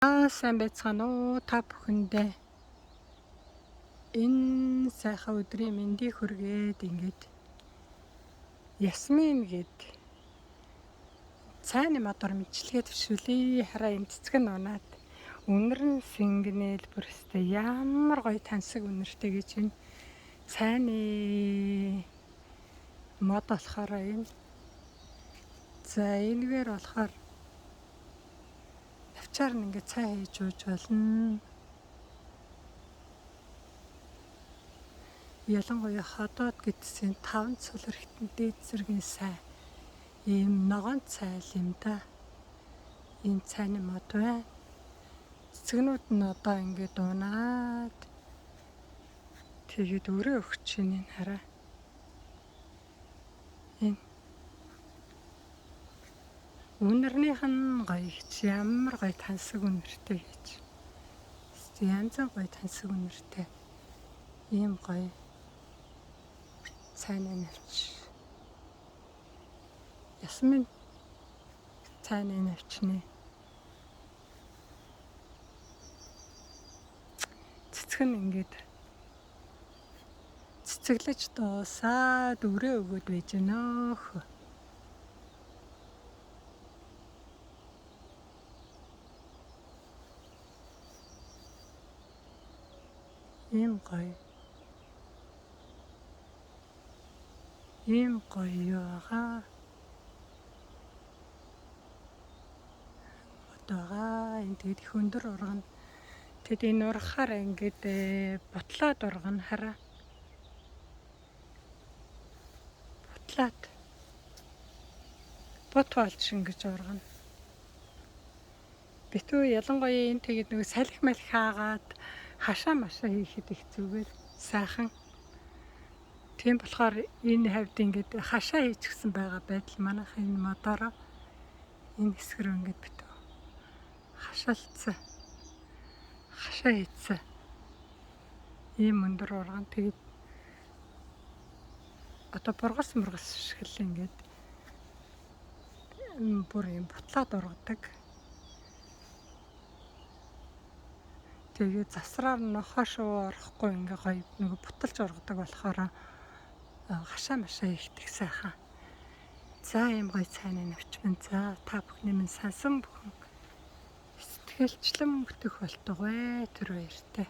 Сайн байцгаана уу та бүхэндээ. Энэ сайхан өдрийн мэндийг хүргээд ингээд Ясмин гээд цайны модоор мэдлэгээ төвшүүлээ. Хараа энэ цэцэг нь унаад үнэр нь сингнэл бүрстэй ямар гоё тансаг үнэртэй гэж энэ цайны мод болохоор энэ. За энэгээр болохоор навчаар нь ингээд цай хийж ууж болно. Ялангуяа ходоод гэдсэн 5 цулар хитэн дээд зэргийн сай. Ийм ногоон цай юм да. Энэ цайны мод байна. Цэцгнүүд нь одоо ингээд унаад тэгээд өрөө өгч чинь энэ хараа. Энэ үнэрнийх нь гоё гэж ямар гоё тансаг үнэртэй гэж. Янз бүр гоё тансаг үнэртэй. Ийм гоё цайны навч. Ясмин цайны навчны. Цэцэг нь ингээд цэцэглэж дуусаад өрөө өгöd байж гэнөөх. Ийм гоё. Ийм гоё байгаа. Одоога энэ тэгээд их өндөр ургана. Тэгэд энэ ургахаар ингээд бутлаад ургана хараа. Бутлаад бут болж ингэж ургана. Битүү ялангуяа энэ тэгээд нэг салхи малхи хаагаад хашаа машаа хийхэд их зүгээр сайхан. Тийм болохоор энэ хавьд ингээд хашаа хийчихсэн байгаа байдал манайх энэ модоор энэ хэсгэр ингээд битүү хашаалцсан. Хашаа хийцэн. Ийм өндөр урган тэгээд одоо бургас шиг л ингээд бүр юм бутлаад ургадаг. Тэгээд засраар нохоо шуу орохгүй ингээ гоё нэг буталж ургадаг болохоор хашаа машаа ихтэй сайхан. За ийм гоё цайны навч байна. За та бүхний минь сансан бүхэн сэтгэлчлэн бүтэх болтугай. Тэр баяртай.